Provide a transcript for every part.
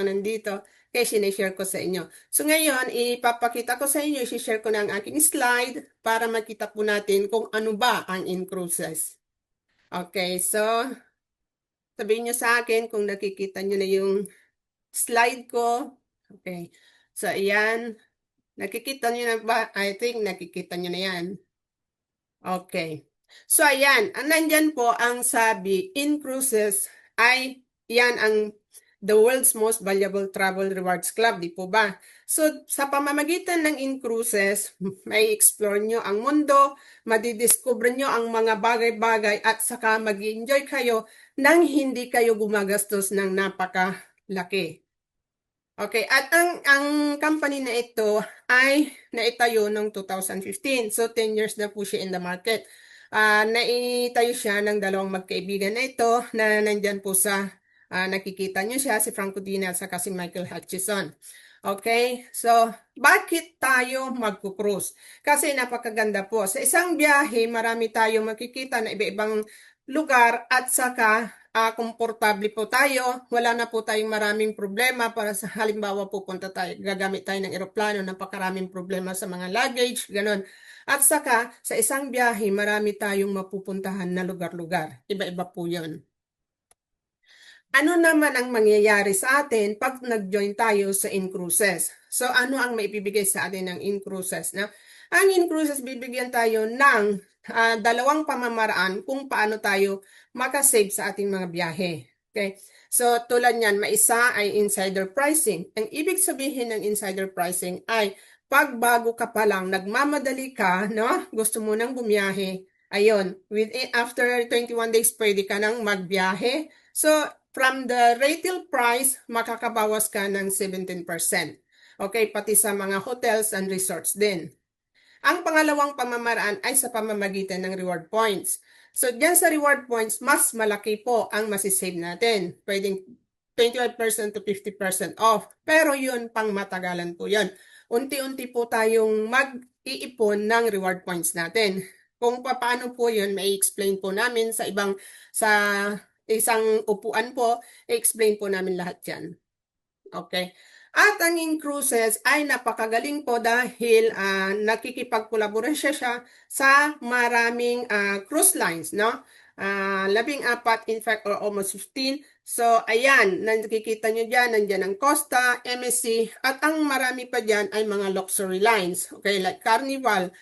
nandito. Kaya sinishare ko sa inyo. So ngayon, ipapakita ko sa inyo, isishare ko na ang aking slide para makita po natin kung ano ba ang in-cruises. Okay, so sabihin nyo sa akin kung nakikita nyo na yung slide ko. Okay, so ayan. Nakikita nyo na ba? I think nakikita nyo na yan. Okay. So, ayan. Nandyan po ang sabi, in cruises ay yan ang the world's most valuable travel rewards club, di po ba? So, sa pamamagitan ng in cruises, may explore nyo ang mundo, madidiscover nyo ang mga bagay-bagay at saka mag-enjoy kayo nang hindi kayo gumagastos ng napakalaki. Okay, at ang company na ito ay naitayo noong 2015. So 10 years na po siya in the market. Naitayo siya ng dalawang magkaibigan na ito na nandyan po sa nakikita niyo siya, si Franco Dina at saka si Michael Hutchison. Okay, so bakit tayo magpo-cruise? Kasi napakaganda po. Sa isang biyahe, marami tayong makikita na iba-ibang lugar at saka komportable po tayo. Wala na po tayong maraming problema para sa halimbawa pupunta tayo, gagamit tayo ng eroplano, napakaraming problema sa mga luggage, ganun. At saka, sa isang biyahe, marami tayong mapupuntahan na lugar-lugar. Iba-iba po yun. Ano naman ang mangyayari sa atin pag nag-join tayo sa in-cruises? So, ano ang maipibigay sa atin ng in-cruises? Na? Ang in-cruises, bibigyan tayo ng dalawang pamamaraan kung paano tayo makasave sa ating mga biyahe. Okay? So, tulad niyan, maisa ay insider pricing. Ang ibig sabihin ng insider pricing ay pag bago ka pa lang, nagmamadali ka, no? Gusto mo nang bumiyahe, ayun, after 21 days, pwede ka nang magbiyahe. So, from the retail price, makakabawas ka ng 17%. Okay, pati sa mga hotels and resorts din. Ang pangalawang pamamaraan ay sa pamamagitan ng reward points. So, dyan sa reward points, mas malaki po ang masisave natin. Pwedeng 25% to 50% off. Pero yun, pang matagalan po yun. Unti-unti po tayong mag-iipon ng reward points natin. Kung paano po yun, may explain po namin sa isang upuan po, explain po namin lahat yan. Okay. At ang in-cruises ay napakagaling po dahil nakikipagkolaborasyon siya sa maraming cruise lines, no? 14, in fact, or almost 15. So, ayan, nakikita nyo dyan, nandyan ang Costa, MSC, at ang marami pa dyan ay mga luxury lines. Okay, like Carnival,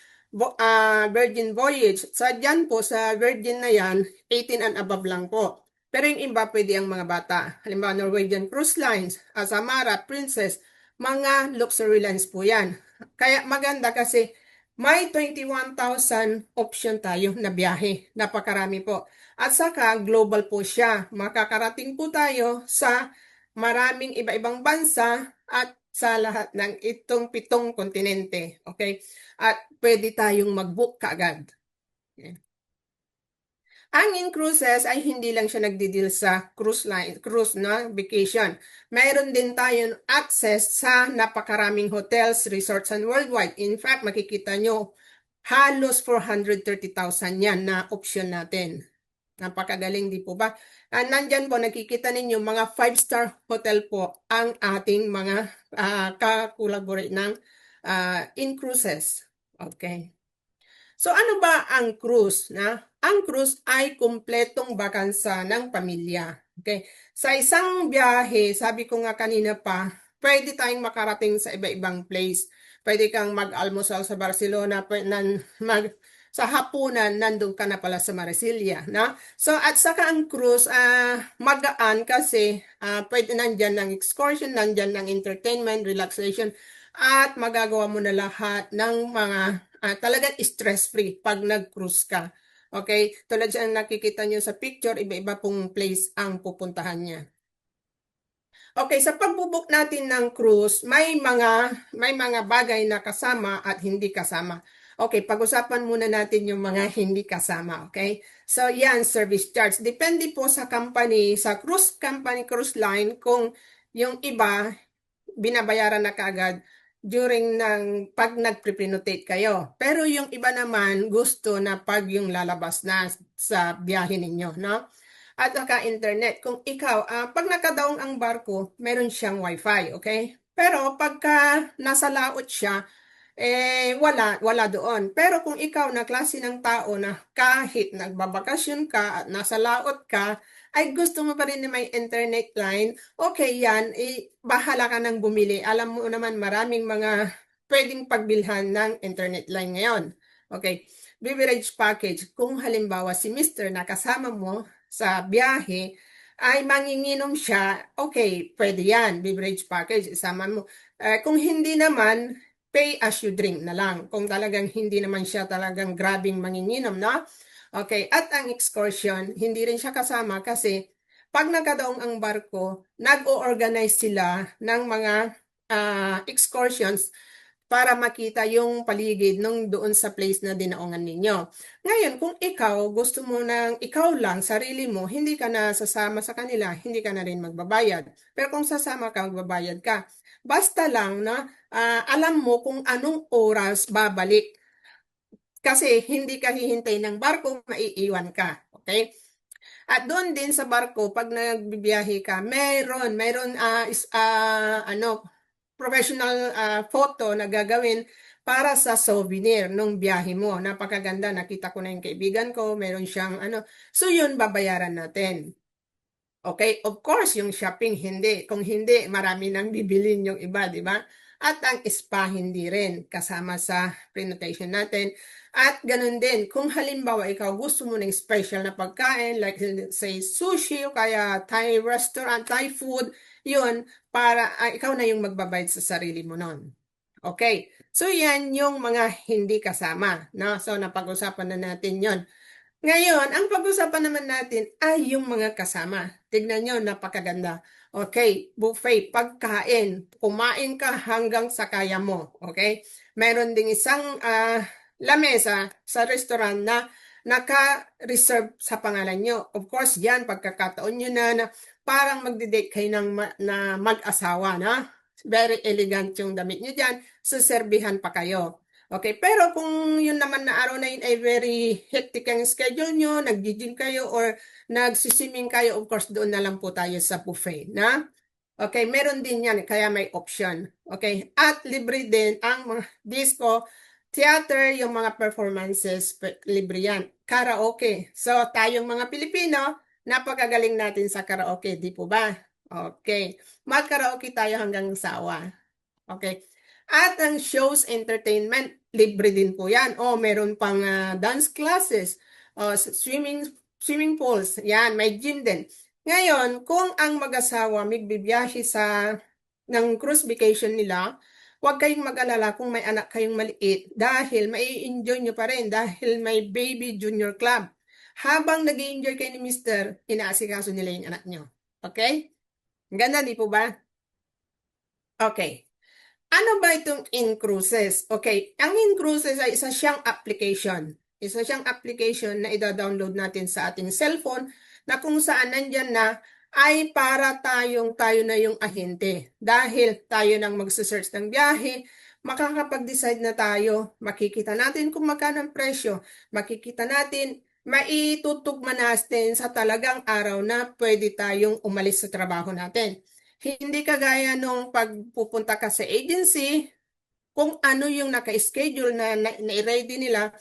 Virgin Voyage. Sa dyan po, sa Virgin na yan, 18 and above lang po. Pero yung iba pwede ang mga bata. Halimbawa, Norwegian Cruise Lines, Azamara, Princess, mga luxury lines po yan. Kaya maganda kasi may 21,000 option tayo na biyahe. Napakarami po. At saka global po siya. Makakarating po tayo sa maraming iba-ibang bansa at sa lahat ng itong 7 kontinente. Okay? At pwede tayong mag-book kaagad. Okay. Ang in-cruises ay hindi lang siya nagdi-deal sa cruise na vacation. Mayroon din tayong access sa napakaraming hotels, resorts, and worldwide. In fact, makikita nyo, halos 430,000 yan na option natin. Napakagaling, di po ba? Nandyan po, nakikita ninyo, mga 5-star hotel po ang ating mga kakulaborate ng in-cruises. Okay. So ano ba ang cruise? Ang cruise ay kumpletong bakansa ng pamilya. Okay? Sa isang biyahe, sabi ko nga kanina pa, pwede tayong makarating sa iba-ibang place. Pwede kang mag-almusal sa Barcelona, sa hapunan, nandun ka na pala sa Marsilia. So, at saka ang cruise, magaan kasi pwede nandyan ng excursion, nandyan ng entertainment, relaxation, at magagawa mo na lahat ng mga talagang stress-free pag nag-cruise ka. Okay? Tulad siya nakikita nyo sa picture, iba-iba pong place ang pupuntahan niya. Okay, sa pagbubuk natin ng cruise, may mga bagay na kasama at hindi kasama. Okay, pag-usapan muna natin yung mga hindi kasama, okay? So, yan, service charge. Depende po sa company, sa cruise company, cruise line, kung yung iba, binabayaran na kaagad during pag nag-prenotate kayo. Pero yung iba naman gusto na pag yung lalabas na sa biyahe ninyo, no? at saka internet. Kung ikaw, pag nakadaong ang barko, meron siyang wifi, okay? Pero pagka nasa laot siya, wala doon. Pero kung ikaw na klase ng tao na kahit nagbabakasyon ka at nasa laot ka, ay gusto mo pa rin na may internet line, okay yan, bahala ka nang bumili. Alam mo naman maraming mga pwedeng pagbilhan ng internet line ngayon. Okay, beverage package. Kung halimbawa si Mr. na kasama mo sa biyahe, ay manginginom siya, okay, pwede yan, beverage package, isama mo. Kung hindi naman, pay as you drink na lang. Kung talagang hindi naman siya talagang grabing manginginom, no? Okay, at ang excursion, hindi rin siya kasama kasi pag nagkadaong ang barko, nag-o-organize sila ng mga excursions para makita yung paligid nung doon sa place na dinaongan ninyo. Ngayon, kung ikaw, gusto mo nang ikaw lang, sarili mo, hindi ka na sasama sa kanila, hindi ka na rin magbabayad. Pero kung sasama ka, magbabayad ka. Basta lang na alam mo kung anong oras babalik. Kasi hindi ka hihintay ng barko, maiiwan ka. Okay? At doon din sa barko, pag nagbibiyahe ka, mayroon professional photo na gagawin para sa souvenir nung biyahe mo. Napakaganda, nakita ko na yung kaibigan ko, meron siyang so yun babayaran natin. Okay, of course, yung shopping hindi. Kung hindi, marami nang bibilin yung iba, di ba? At ang spa hindi rin kasama sa pre-notation natin. At ganun din, kung halimbawa ikaw gusto mo ng special na pagkain, like say sushi o kaya Thai restaurant, Thai food, yun, para ikaw na yung magbabayad sa sarili mo nun. Okay, so yan yung mga hindi kasama. No? So napag-usapan na natin yon. Ngayon, ang pag-usapan naman natin ay yung mga kasama. Tignan nyo, napakaganda. Okay, buffet, pagkain. Kumain ka hanggang sa kaya mo. Okay? Meron ding isang lamesa sa restaurant na naka-reserve sa pangalan nyo. Of course, yan, pagkakataon nyo na parang magdi-date kayo na mag-asawa, na? Very elegant yung damit nyo dyan. Suserbihan pa kayo. Okay, pero kung yun naman na araw na yun ay very hectic ang schedule nyo, nag-gym kayo or nagsiswimming kayo, of course, doon na lang po tayo sa buffet, na? Okay, meron din yan, kaya may option. Okay, at libre din ang mga disco, theater, yung mga performances, libre yan. Karaoke. So, tayong mga Pilipino, napakagaling natin sa karaoke, di po ba? Okay, mag-karaoke tayo hanggang sawa. Okay. At ang shows entertainment, libre din po yan. O, meron pang dance classes, swimming pools. Yan, may gym din. Ngayon, kung ang mag-asawa magbibiyahe ng cruise vacation nila, huwag kayong mag-alala kung may anak kayong maliit dahil mai-enjoy nyo pa rin dahil may baby junior club. Habang nag enjoy kayo ni Mr., inaasikaso nila yung anak nyo. Okay? Ganda, di po ba? Okay. Ano ba itong InCruises? Okay, ang InCruises ay isa siyang application. Isa siyang application na ida-download natin sa ating cellphone na kung saan nandyan na ay para tayo na yung ahente. Dahil tayo nang magsusearch ng biyahe, makakapag-decide na tayo, makikita natin kung magkano ang presyo, makikita natin, maitutugma natin sa talagang araw na pwede tayong umalis sa trabaho natin. Hindi kagaya nung pagpupunta ka sa agency, kung ano yung naka-schedule na ready nila,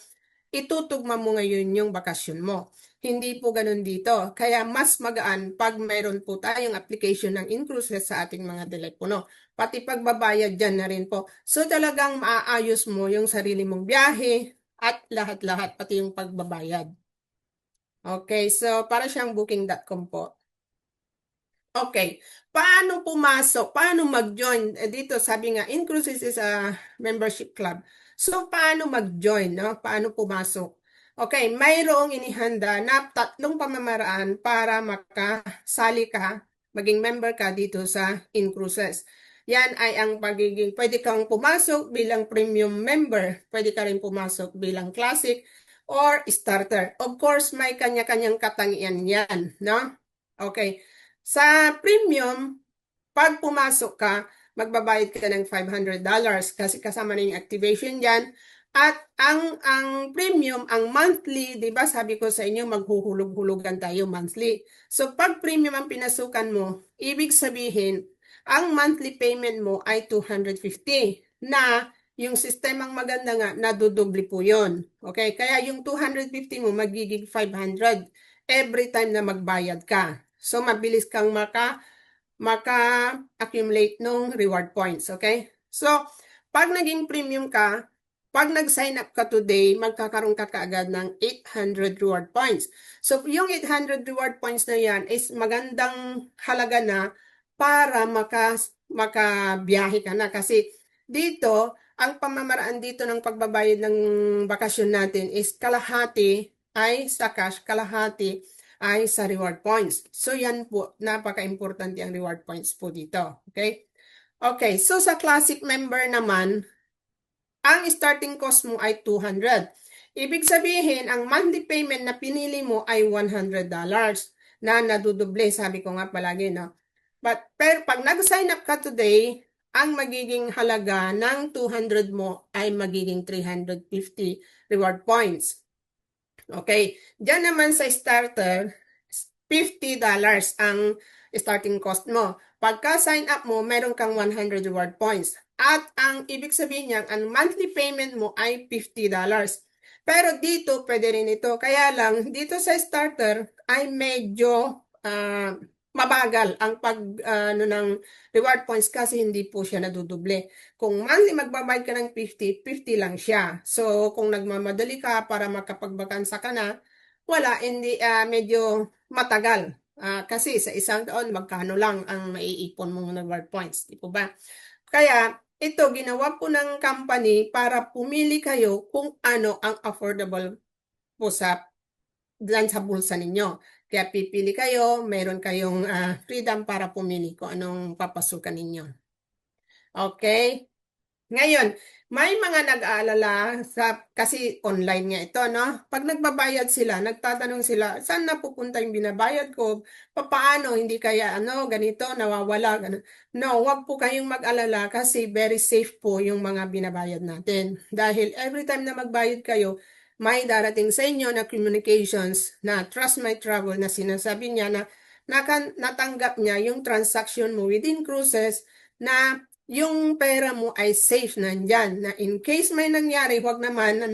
itutugma mo ngayon yung bakasyon mo. Hindi po ganun dito. Kaya mas magaan pag mayroon po tayong application ng InCruises sa ating mga telepono. Pati pagbabayad dyan na rin po. So talagang maaayos mo yung sarili mong biyahe at lahat-lahat, pati yung pagbabayad. Okay, so para siyang booking.com po. Okay, paano pumasok? Paano mag-join? Dito sabi nga, Inclusive is a membership club. So, paano mag-join? No? Paano pumasok? Okay, mayroong inihanda na tatlong pamamaraan para makasali ka, maging member ka dito sa Inclusive. Yan ay ang pagiging, pwede kang pumasok bilang premium member, pwede ka rin pumasok bilang classic or starter. Of course, may kanya-kanyang katangian yan, no? Okay. Sa premium, pag pumasok ka, magbabayad ka ng $500 kasi kasama na yung activation dyan At ang premium, ang monthly, 'di ba? Sabi ko sa inyo maghuhulog-hulugan tayo monthly. So pag premium ang pinasukan mo, ibig sabihin ang monthly payment mo ay 250 na yung sistemang maganda nga nadodoble po 'yon. Okay? Kaya yung 250 mo magiging 500 every time na magbayad ka. So mabilis kang maka-accumulate ng reward points, okay? So, pag naging premium ka, pag nag-sign up ka today, magkakaroon ka kaagad ng 800 reward points. So, yung 800 reward points na yan is magandang halaga na para makabiyahe ka na. Kasi dito, ang pamamaraan dito ng pagbabayad ng bakasyon natin is kalahati ay sa cash, kalahati ay sa reward points. So, yan po, napaka-importante ang reward points po dito. Okay? Okay, so sa classic member naman, ang starting cost mo ay 200. Ibig sabihin, ang monthly payment na pinili mo ay $100 na nadudoble, sabi ko nga palagi, no? Pero pag nag-sign up ka today, ang magiging halaga ng 200 mo ay magiging 350 reward points. Okay, diyan naman sa starter, $50 ang starting cost mo. Pagka sign up mo, meron kang 100 reward points. At ang ibig sabihin niyan, ang monthly payment mo ay $50. Pero dito, pwede rin ito. Kaya lang, dito sa starter ay medyo mabagal ang ng reward points kasi hindi po siya nadudoble. Kung monthly magbabayad ka ng 50, 50 lang siya. So, kung nagmamadali ka para makapagbakansa ka na, wala, hindi, medyo matagal. Kasi sa isang taon, magkano lang ang maiipon mong reward points. Di po ba? Kaya, ito, ginawa po ng company para pumili kayo kung ano ang affordable po dyan sa bulsa ninyo. Kaya pipili kayo, meron kayong freedom para pumili kung anong papasukan ninyo. Okay? Ngayon, may mga nag-aalala kasi online nga ito, no? Pag nagbabayad sila, nagtatanong sila, saan napupunta yung binabayad ko? Paano? Hindi kaya ganito, nawawala, ganun. No, wag po kayong mag-alala kasi very safe po yung mga binabayad natin. Dahil every time na magbayad kayo, may darating sa inyo na communications na Trust My Travel na sinasabi niya na natanggap niya yung transaction mo within cruises na yung pera mo ay safe nandyan. Na in case may nangyari, wag naman,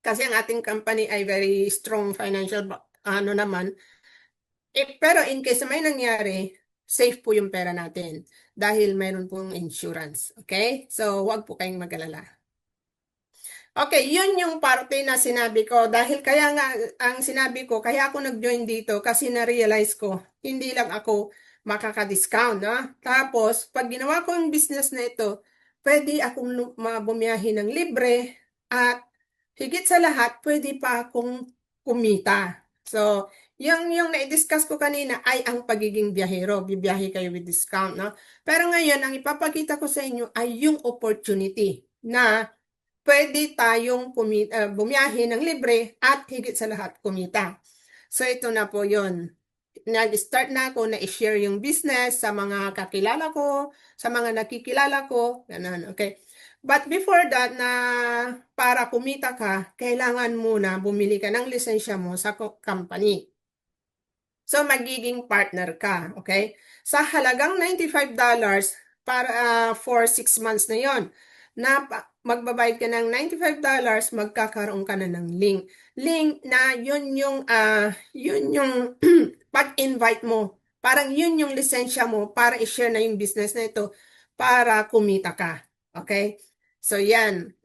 kasi ang ating company ay very strong financial, naman. Pero in case may nangyari, safe po yung pera natin. Dahil mayroon pong insurance. Okay? So, wag po kayong mag-alala. Okay, yun yung parte na sinabi ko. Dahil kaya nga, ang sinabi ko, kaya ako nag-join dito kasi na-realize ko, hindi lang ako makaka-discount, no? Tapos, pag ginawa ko yung business na ito, pwede akong bumiyahe ng libre at higit sa lahat, pwede pa akong kumita. So, yung na-discuss ko kanina ay ang pagiging biyahero. Bibiyahe kayo with discount, no? Pero ngayon, ang ipapakita ko sa inyo ay yung opportunity na pwede tayong bumiyahe ng libre at higit sa lahat kumita. So ito na po yon. Nag-start na ako na i-share yung business sa mga kakilala ko, sa mga nakikilala ko, ganun, okay. But before that, na para kumita ka, kailangan muna bumili ka ng lisensya mo sa company. So, magiging partner ka, okay? Sa halagang $95 para for 6 months na yon, na magbabayad ka ng $95, magkakaroon ka na ng link. Link na yun yung pag-invite mo. Parang yun yung lisensya mo para i-share na yung business na ito para kumita ka. Okay? So, yan.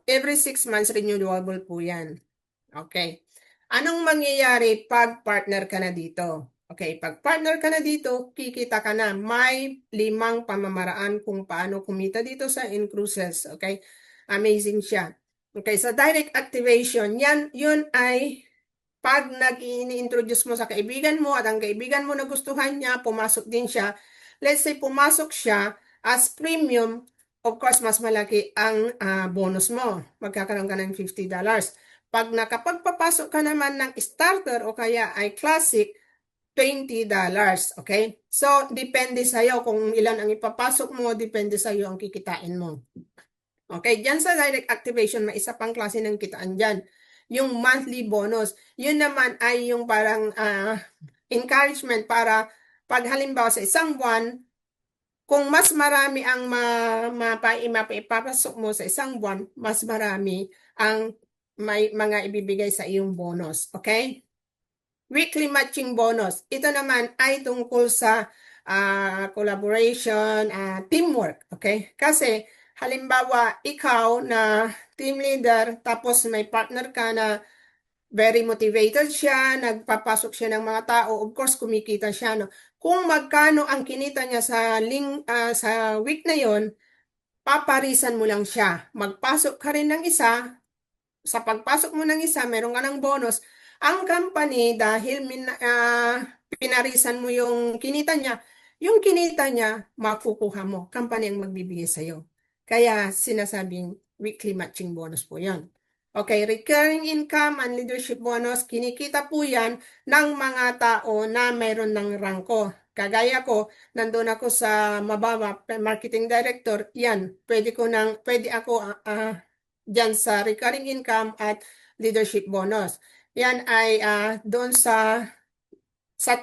Every 6 months renewable po yan. Okay. Anong mangyayari pag partner ka na dito? Okay, pag partner ka na dito, kikita ka na. May 5 pamamaraan kung paano kumita dito sa InCruises. Okay, amazing siya. Okay, sa direct activation, yun ay pag nag-i-introduce mo sa kaibigan mo at ang kaibigan mo nagustuhan niya, pumasok din siya. Let's say pumasok siya as premium, of course, mas malaki ang bonus mo. Magkakaroon ka ng $50. Pag nakapagpapasok ka naman ng starter o kaya ay classic, $20. Okay? So, depende sa'yo kung ilan ang ipapasok mo, depende sa'yo ang kikitain mo. Okay, dyan sa direct activation, may isa pang klase ng kitaan dyan. Yung monthly bonus. Yun naman ay yung parang encouragement para pag halimbawa sa isang buwan, kung mas marami ang mapaipapasok mo sa isang buwan, mas marami ang may mga ibibigay sa iyong bonus. Okay? Weekly matching bonus. Ito naman ay tungkol sa collaboration, teamwork. Okay? Kasi halimbawa, ikaw na team leader, tapos may partner ka na very motivated siya, nagpapasok siya ng mga tao, of course, kumikita siya, no? Kung magkano ang kinita niya sa week na yon, paparisan mo lang siya. Magpasok ka rin ng isa, sa pagpasok mo ng isa, meron ka ng bonus. Ang company, dahil pinarisan mo yung kinita niya, makukuha mo. Company ang magbibigay sa'yo. Kaya sinasabing weekly matching bonus po yan. Okay, recurring income and leadership bonus, kinikita po yan ng mga tao na mayroon ng rangko. Kagaya ko, nandun ako sa mababa, marketing director, yan, pwede ako dyan sa recurring income at leadership bonus. Yan ay doon sa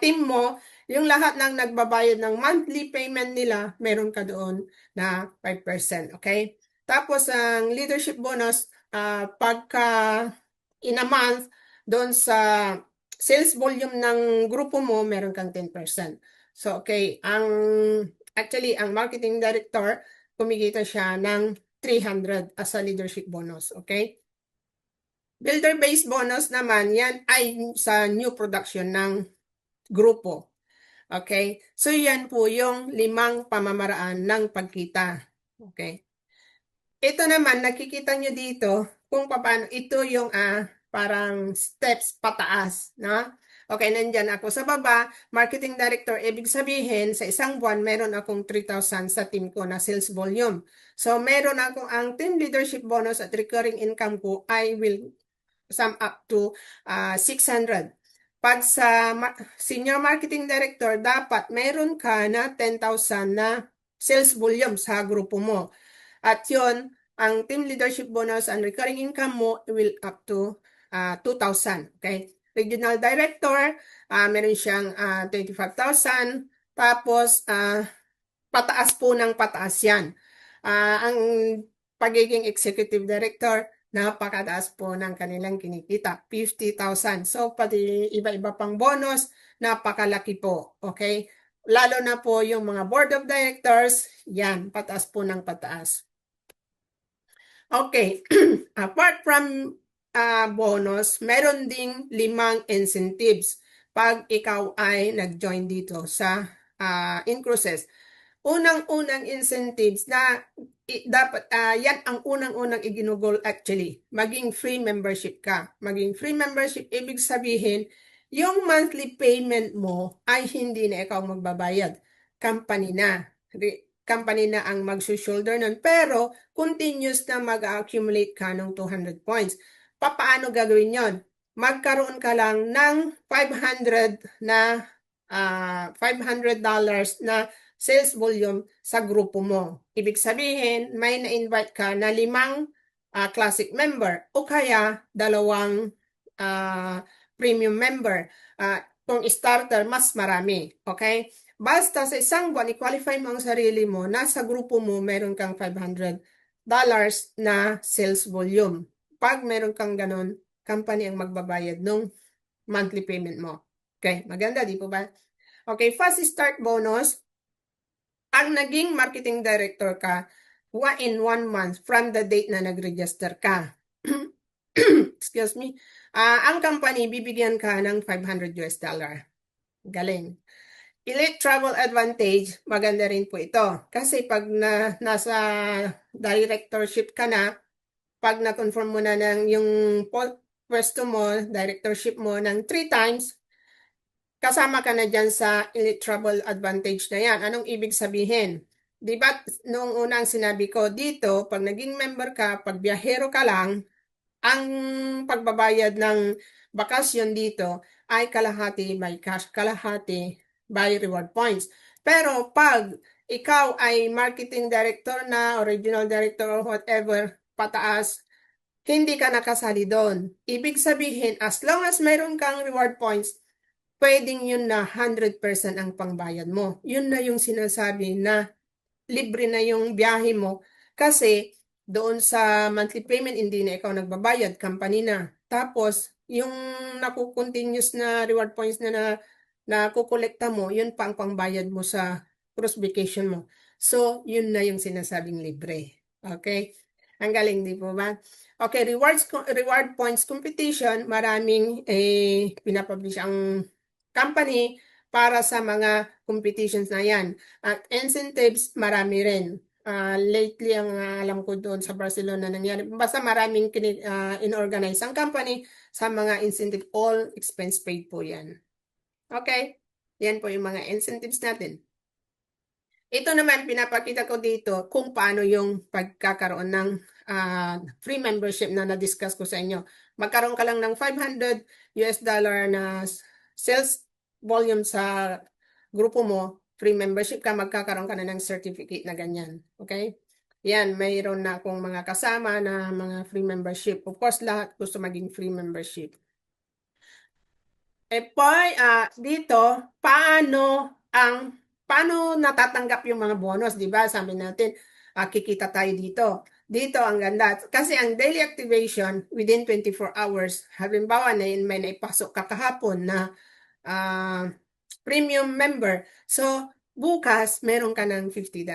team mo, yung lahat ng nagbabayad ng monthly payment nila, meron ka doon na 5%. Okay? Tapos, ang leadership bonus, pagka in a month, doon sa sales volume ng grupo mo, meron kang 10%. So, okay. Actually, ang marketing director, kumikita siya ng 300 as a leadership bonus. Okay? Builder-based bonus naman, yan ay sa new production ng grupo. Okay? So, yan po yung 5 pamamaraan ng pagkita. Okay? Ito naman, nakikita nyo dito kung paano, ito yung parang steps pataas. No? Okay, nandyan ako sa baba, marketing director, ibig sabihin, sa isang buwan, meron akong 3,000 sa team ko na sales volume. So, meron akong ang team leadership bonus at recurring income ko, I will sum up to 600. Pag sa senior marketing director, dapat meron ka na 10,000 na sales volume sa grupo mo. At yun, ang team leadership bonus and recurring income mo will up to 2,000. Okay? Regional director, meron siyang 25,000. Tapos, pataas po ng pataas yan. Ang pagiging executive director, napakataas po ng kanilang kinikita, 50,000. So, pati iba-iba pang bonus, napakalaki po. Okay? Lalo na po yung mga board of directors, yan, pataas po ng pataas. Okay, apart from bonus, meron ding 5 incentives pag ikaw ay nag-join dito sa InCruises. Unang-unang incentives na dapat, yan ang unang-unang iginugol actually, maging free membership ka. Maging free membership, ibig sabihin, yung monthly payment mo ay hindi na ikaw magbabayad. Company na. Company na ang magsushoulder nun. Pero, continuous na mag-accumulate ka ng 200 points. Paano gagawin yon? Magkaroon ka lang ng 500 na $500 na sales volume sa grupo mo. Ibig sabihin, may na-invite ka na 5 classic member o kaya 2 premium member. Kung starter, mas marami. Okay? Basta sa isang buwan, i-qualify mo ang sarili mo, nasa grupo mo, meron kang $500 na sales volume. Pag meron kang ganun, company ang magbabayad ng monthly payment mo. Okay, maganda, di po ba? Okay, fast start bonus. Ang naging marketing director ka, in 1 month from the date na nag-register ka. Excuse me. Ang company, bibigyan ka ng $500. Galing. Elite Travel Advantage, maganda rin po ito. Kasi pag nasa directorship ka na, pag na-confirm mo na ng yung pwesto mo, directorship mo ng 3 times, kasama ka na dyan sa Elite Travel Advantage na yan. Anong ibig sabihin? Di ba, noong unang sinabi ko dito, pag naging member ka, pag biyahero ka lang, ang pagbabayad ng bakasyon dito ay kalahati by cash, kalahati by reward points. Pero pag ikaw ay marketing director na, or regional director or whatever, pataas, hindi ka nakasali doon. Ibig sabihin, as long as mayroon kang reward points, pwedeng yun na 100% ang pangbayad mo. Yun na yung sinasabi na libre na yung biyahe mo kasi doon sa monthly payment, hindi na ikaw nagbabayad, company na. Tapos, yung nakukontinuous na reward points na kukolekta mo, yun pa ang pangbayad mo sa cruise vacation mo. So, yun na yung sinasabing libre. Okay? Ang galing, di po ba? Okay, reward points competition, maraming pinapublish ang company para sa mga competitions na yan. At incentives, marami rin. Lately, ang alam ko doon sa Barcelona nangyari, basta maraming in-organize ang company sa mga incentive, all expense paid po yan. Okay? Yan po yung mga incentives natin. Ito naman, pinapakita ko dito kung paano yung pagkakaroon ng free membership na na-discuss ko sa inyo. Magkaroon ka lang ng $500 na sales volume sa grupo mo, free membership ka, magkakaroon ka na ng certificate na ganyan. Okay? Yan, mayroon na akong mga kasama na mga free membership. Of course, lahat gusto maging free membership. Dito, paano natatanggap yung mga bonus, di ba? Sabi natin, kikita tayo dito. Dito, ang ganda. Kasi ang daily activation, within 24 hours, halimbawa na yun, may naipasok ka kahapon na premium member. So, bukas, meron ka ng $50.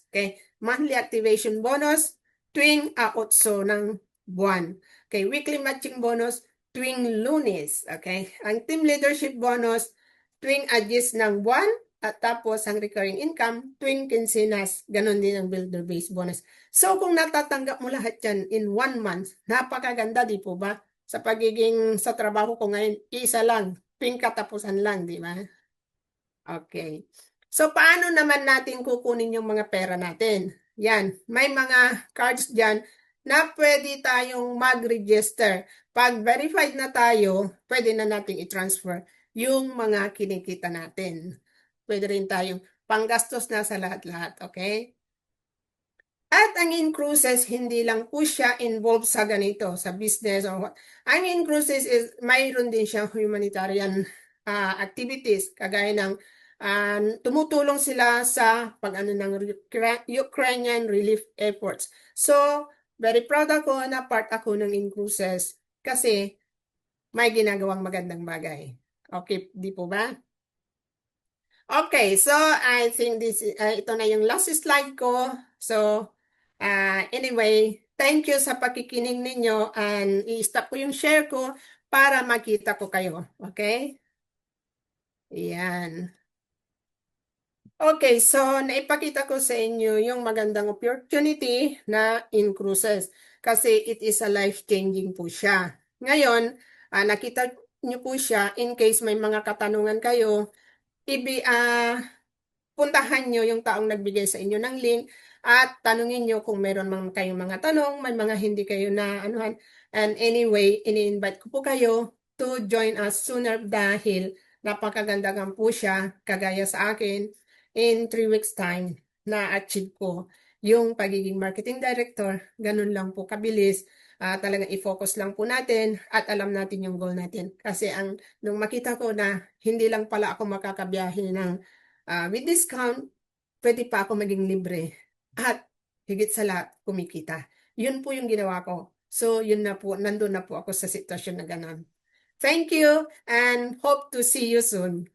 Okay? Monthly activation bonus, tuwing 8 ng buwan. Okay? Weekly matching bonus, tuwing Lunes. Okay? Ang team leadership bonus, tuwing agis ng buwan. At tapos, ang recurring income, tuwing quincenas. Ganon din ang builder-based bonus. So, kung natatanggap mo lahat yan in 1 month, napakaganda, di po ba? Sa trabaho ko ngayon, isa lang, tuwing katapusan lang, di ba? Okay. So, paano naman natin kukunin yung mga pera natin? Yan, may mga cards dyan na pwede tayong mag-register. Pag verified na tayo, pwede na nating i-transfer yung mga kinikita natin. Pwede rin tayong panggastos na sa lahat-lahat, okay? At ang in-cruises, hindi lang po siya involved sa ganito, sa business or what. Ang in-cruises is, mayroon din siyang humanitarian activities, kagaya ng tumutulong sila sa pag-ano ng Ukrainian relief efforts. So, very proud ako na part ako ng in-cruises kasi may ginagawang magandang bagay. Okay, di po ba? Okay, so I think ito na yung last slide ko. So, anyway, thank you sa pakikinig ninyo, and i-stop ko yung share ko para makita ko kayo. Okay? Yan. Okay, so naipakita ko sa inyo yung magandang opportunity na in cruises kasi it is a life-changing po siya. Ngayon, nakita nyo po siya, in case may mga katanungan kayo, puntahan nyo yung taong nagbigay sa inyo ng link at tanungin nyo kung meron man kayong mga tanong, may mga hindi kayo na anuhan. And anyway, ini-invite ko po kayo to join us sooner dahil napakaganda nga po siya, kagaya sa akin, in 3 weeks time na-achieve ko yung pagiging marketing director. Ganun lang po kabilis. Talagang i-focus lang po natin at alam natin yung goal natin. Kasi nung makita ko na hindi lang pala ako makakabiyahe ng with discount, pwede pa ako maging libre. At higit sa lahat, kumikita. Yun po yung ginawa ko. So, yun na po, nandun na po ako sa sitwasyon na ganun. Thank you and hope to see you soon.